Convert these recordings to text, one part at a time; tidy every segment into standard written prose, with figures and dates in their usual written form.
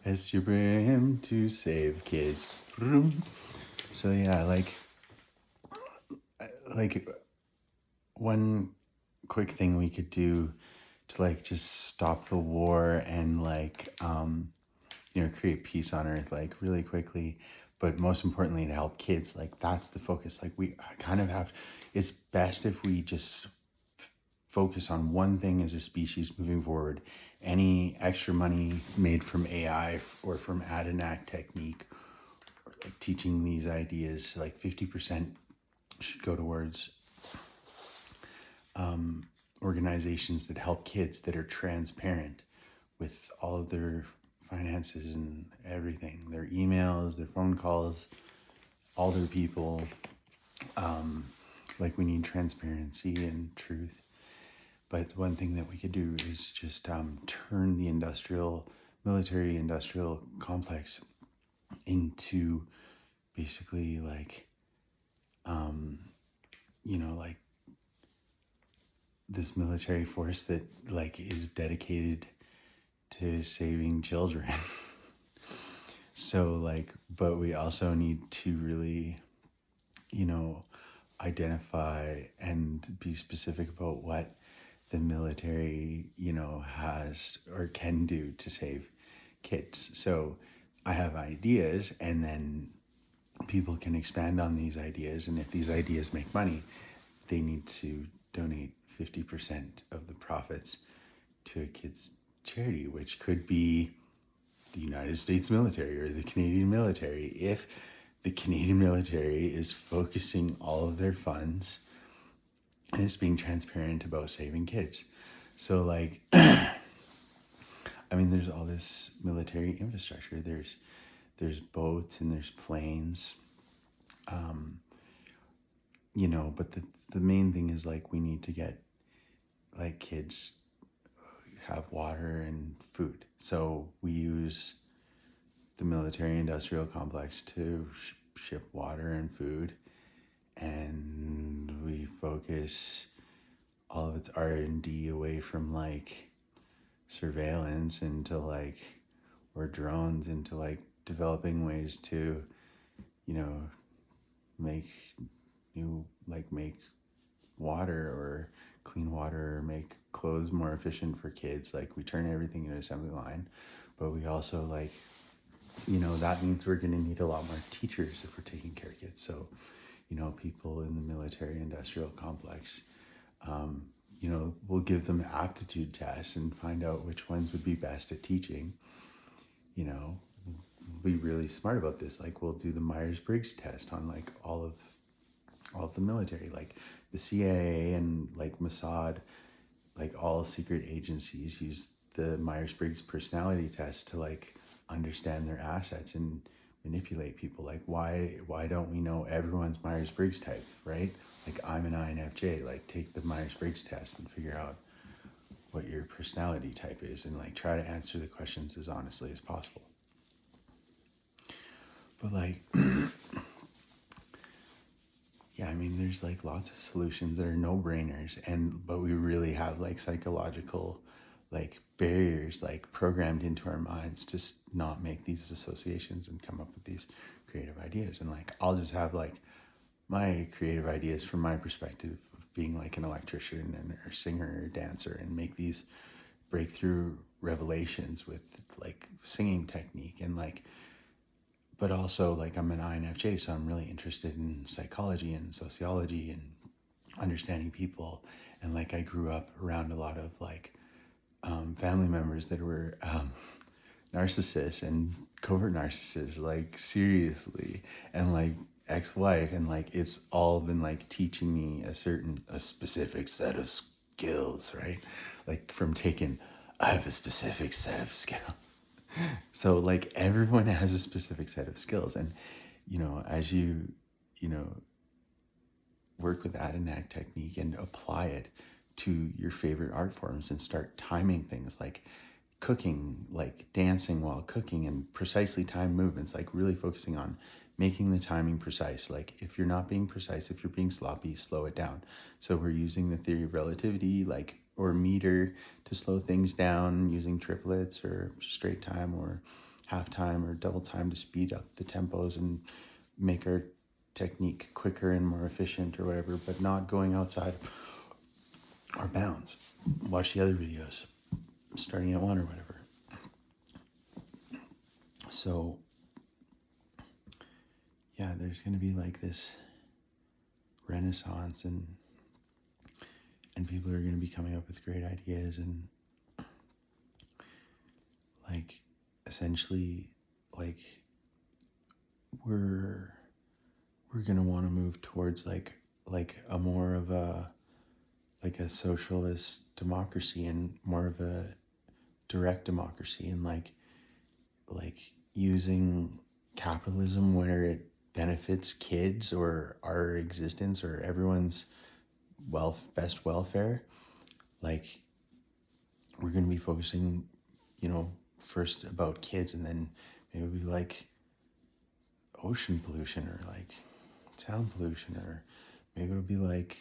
SGBrim to save kids. Vroom. So yeah, like one quick thing we could do to like just stop the war and create peace on earth like really quickly, but most importantly to help kids, like that's the focus. Like we kind of have, it's best if we just focus on one thing as a species moving forward. Any extra money made from AI or from add and act technique, or like teaching these ideas, like 50% should go towards organizations that help kids, that are transparent with all of their finances and everything, their emails, their phone calls, all their people. Like we need transparency and truth. But one thing that we could do is just turn the military industrial complex into basically like this military force that like is dedicated to saving children. So but we also need to really, identify and be specific about what the military, has or can do to save kids. So I have ideas, and then people can expand on these ideas. And if these ideas make money, they need to donate 50% of the profits to a kid's charity, which could be the United States military or the Canadian military. If the Canadian military is focusing all of their funds and it's being transparent about saving kids. So there's all this military infrastructure. There's boats and there's planes. But the main thing is like we need to get like kids have water and food. So we use the military industrial complex to ship water and food, and we focus all of its R&D away from like surveillance into or drones, into developing ways to make make water or clean water, or make clothes more efficient for kids. Like we turn everything into assembly line, but we also that means we're going to need a lot more teachers if we're taking care of kids. So people in the military industrial complex, we'll give them aptitude tests and find out which ones would be best at teaching. We'll be really smart about this. Like we'll do the Myers-Briggs test on all of the military, like the CIA and Mossad, all secret agencies use the Myers-Briggs personality test to understand their assets and manipulate people. Why don't we know everyone's Myers-Briggs type, right? I'm an INFJ. Take the Myers-Briggs test and figure out what your personality type is, and try to answer the questions as honestly as possible. But yeah, there's lots of solutions that are no-brainers, but we really have psychological barriers programmed into our minds to not make these associations and come up with these creative ideas. And I'll just have my creative ideas from my perspective of being an electrician and or singer or dancer, and make these breakthrough revelations with singing technique. And but also I'm an INFJ, so I'm really interested in psychology and sociology and understanding people. And I grew up around a lot of family members that were narcissists and covert narcissists, seriously, and ex-wife, and it's all been teaching me a specific set of skills, right? From taking, I have a specific set of skills. So everyone has a specific set of skills, and as you work with add and act technique and apply it to your favorite art forms and start timing things like cooking, dancing while cooking, and precisely timed movements, really focusing on making the timing precise. If you're not being precise, if you're being sloppy, slow it down. So we're using the theory of relativity, or meter, to slow things down, using triplets or straight time, or half time or double time to speed up the tempos and make our technique quicker and more efficient or whatever, but not going outside our bounds. Watch the other videos, starting at 1 or whatever. So yeah, there's going to be like this renaissance, and people are going to be coming up with great ideas, and like essentially like we're going to want to move towards like a more of a like a socialist democracy and more of a direct democracy, and like using capitalism where it benefits kids or our existence or everyone's best welfare. Like we're going to be focusing, first about kids, and then maybe like ocean pollution or like sound pollution, or maybe it'll be like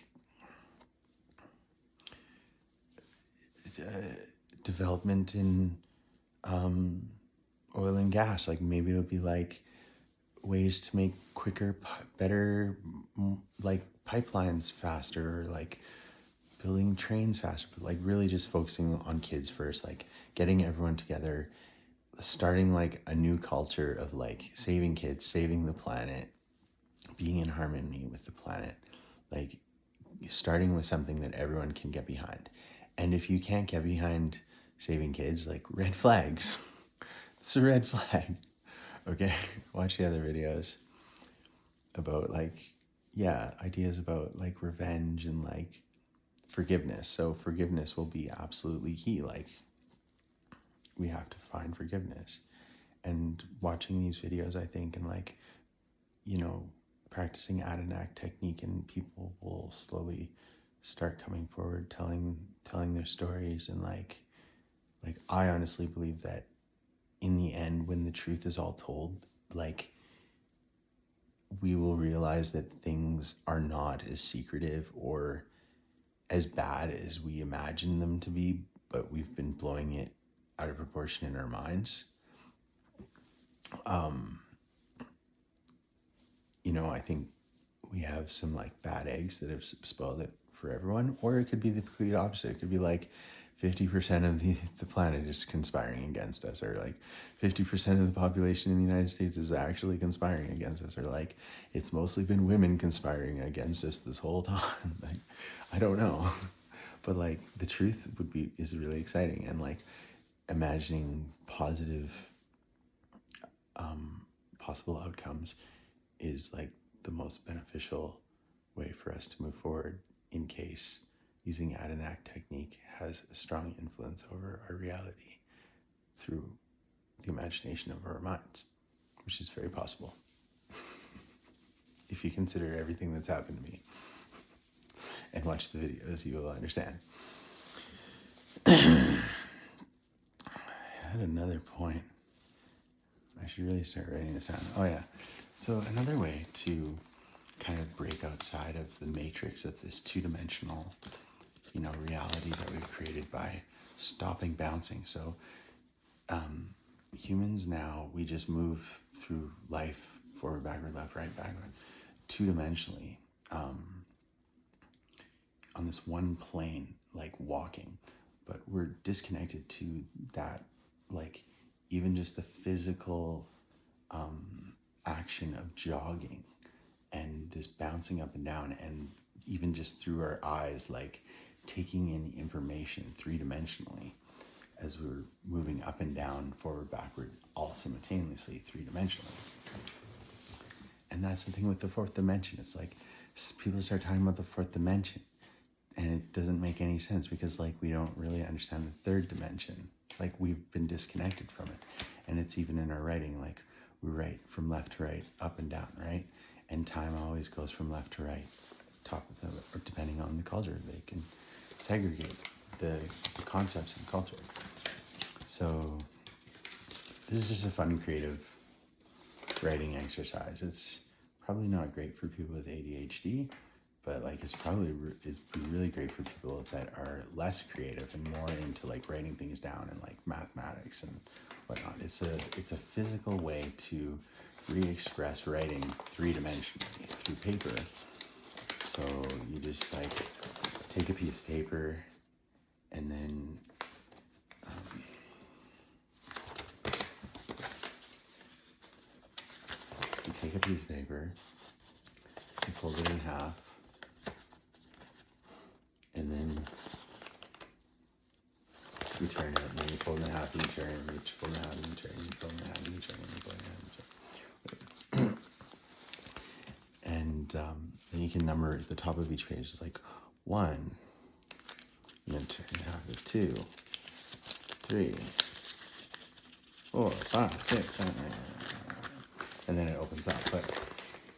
development in oil and gas. Like maybe it'll be like ways to make quicker, better, like pipelines faster, or like building trains faster, but like really just focusing on kids first, like getting everyone together, starting like a new culture of like saving kids, saving the planet, being in harmony with the planet, like starting with something that everyone can get behind. And if you can't get behind saving kids, like red flags, it's a red flag. Okay, watch the other videos about like, yeah, ideas about like revenge and like forgiveness. So forgiveness will be absolutely key. Like we have to find forgiveness. And watching these videos, I think, and like, practicing Adanac technique, and people will slowly start coming forward, telling their stories. And like I honestly believe that in the end, when the truth is all told, like we will realize that things are not as secretive or as bad as we imagine them to be, but we've been blowing it out of proportion in our minds. I think we have some like bad eggs that have spoiled it for everyone, or it could be the complete opposite. It could be like 50% of the planet is conspiring against us, or like 50% of the population in the United States is actually conspiring against us, or like it's mostly been women conspiring against us this whole time. Like, I don't know, but like the truth is really exciting, and like imagining positive possible outcomes is like the most beneficial way for us to move forward, in case using Adanac technique has a strong influence over our reality through the imagination of our minds, which is very possible. If you consider everything that's happened to me and watch the videos, you will understand. I had another point. I should really start writing this down. Oh yeah. So another way to kind of break outside of the matrix of this two-dimensional, reality that we've created by stopping bouncing. So humans now, we just move through life forward, backward, left, right, backward, two-dimensionally, on this one plane, like walking. But we're disconnected to that, like even just the physical action of jogging and this bouncing up and down, and even just through our eyes, like taking in information three-dimensionally as we're moving up and down, forward, backward, all simultaneously, three-dimensionally. And that's the thing with the fourth dimension. It's like people start talking about the fourth dimension, and it doesn't make any sense, because like we don't really understand the third dimension. Like we've been disconnected from it. And it's even in our writing, like we write from left to right, up and down, right? And time always goes from left to right, or depending on the culture. They can segregate the concepts and culture. So this is just a fun, creative writing exercise. It's probably not great for people with ADHD, but like it'd be really great for people that are less creative and more into like writing things down and like mathematics and whatnot. It's a physical way to re-express writing three-dimensionally through paper. So you just like take a piece of paper and then you take a piece of paper, you fold it in half, and then you turn it, and then you fold it in half, and you turn, and you fold it in half, and you turn, and you fold it in half, and you turn, and you fold it in half, and you turn. And then you can number at the top of each page, like 1, and then turn it half to 2, 3, 4, 5, 6, 7, 8, and then it opens up. But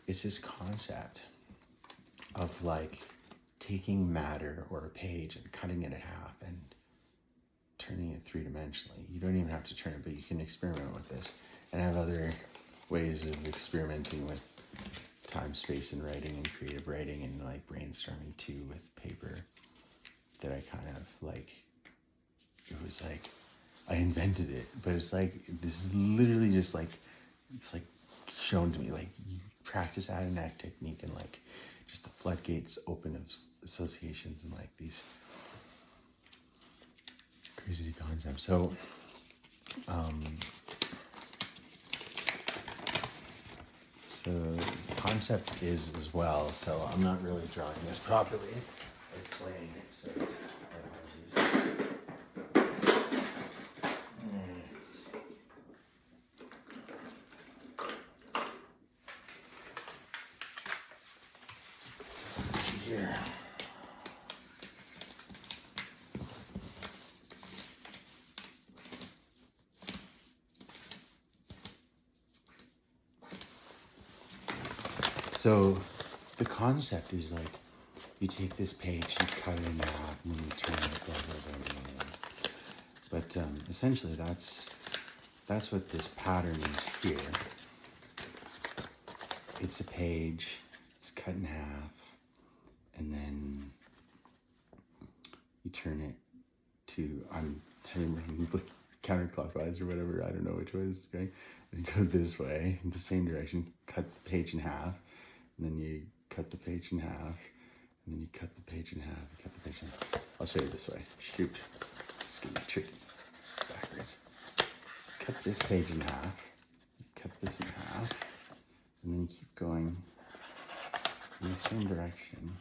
it's this concept of like taking matter or a page and cutting it in half and turning it three-dimensionally. You don't even have to turn it, but you can experiment with this. And I have other ways of experimenting with time, space, and writing and creative writing and like brainstorming too with paper that I kind of like, it was like, I invented it, but it's like, this is literally just like, it's like shown to me, like you practice add and act technique and like just the floodgates open of associations and like these crazy concepts. So, so the concept is as well, so I'm not really drawing this properly, or explaining it, so apologies. Here. So the concept is like, you take this page, you cut it in half, and then you turn it, blah, blah, blah, blah. But essentially that's what this pattern is here. It's a page, it's cut in half, and then you turn it to, I'm counterclockwise or whatever, I don't know which way this is going. And go this way, in the same direction, cut the page in half, and then you cut the page in half, and then you cut the page in half, you cut the page in half. I'll show you this way. Shoot. This is gonna be tricky. Backwards. Cut this page in half, cut this in half, and then you keep going in the same direction.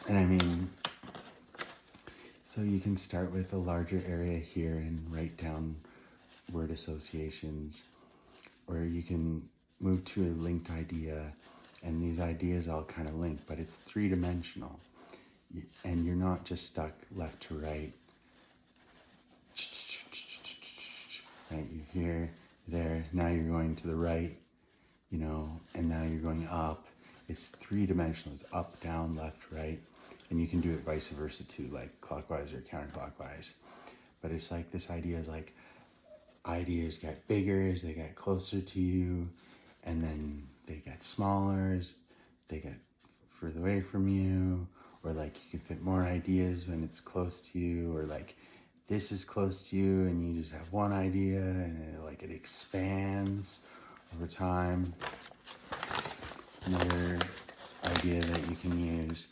And I mean, so you can start with a larger area here and write down word associations, or you can move to a linked idea, and these ideas all kind of link, but it's three-dimensional. And you're not just stuck left to right. Right, you're here, there, now you're going to the right, you know, and now you're going up. It's three-dimensional, it's up, down, left, right. And you can do it vice versa too, like clockwise or counterclockwise. But it's like, this idea is like, ideas get bigger as they get closer to you, and then they get smaller as they get further away from you, or like you can fit more ideas when it's close to you, or like this is close to you and you just have one idea and it expands over time. Another idea that you can use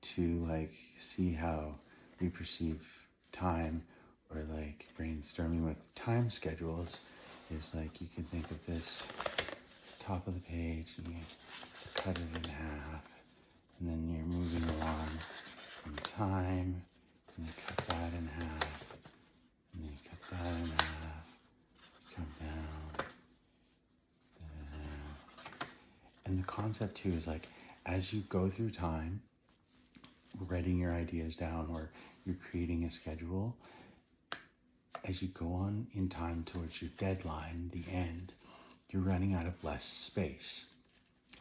to like see how we perceive time, or like brainstorming with time schedules, is like you can think of this top of the page and you cut it in half, and then you're moving along in time, and you cut that in half, and then you cut that in half, come down. And the concept too is like, as you go through time, writing your ideas down, or you're creating a schedule, as you go on in time towards your deadline, the end, you're running out of less space,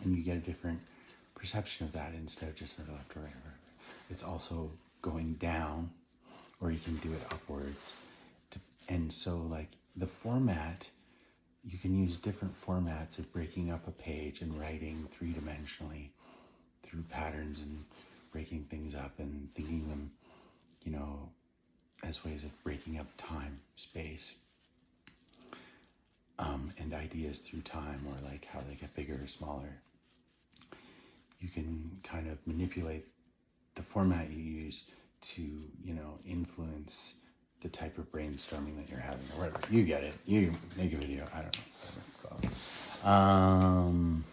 and you get a different perception of that instead of just left or right. It's also going down, or you can do it upwards. And so like the format you can use different formats of breaking up a page and writing three-dimensionally through patterns and breaking things up and thinking them, you know, as ways of breaking up time, space, and ideas through time, or like how they get bigger or smaller. You can kind of manipulate the format you use to, you know, influence the type of brainstorming that you're having, or whatever. You get it. You make a video. I don't know. Whatever.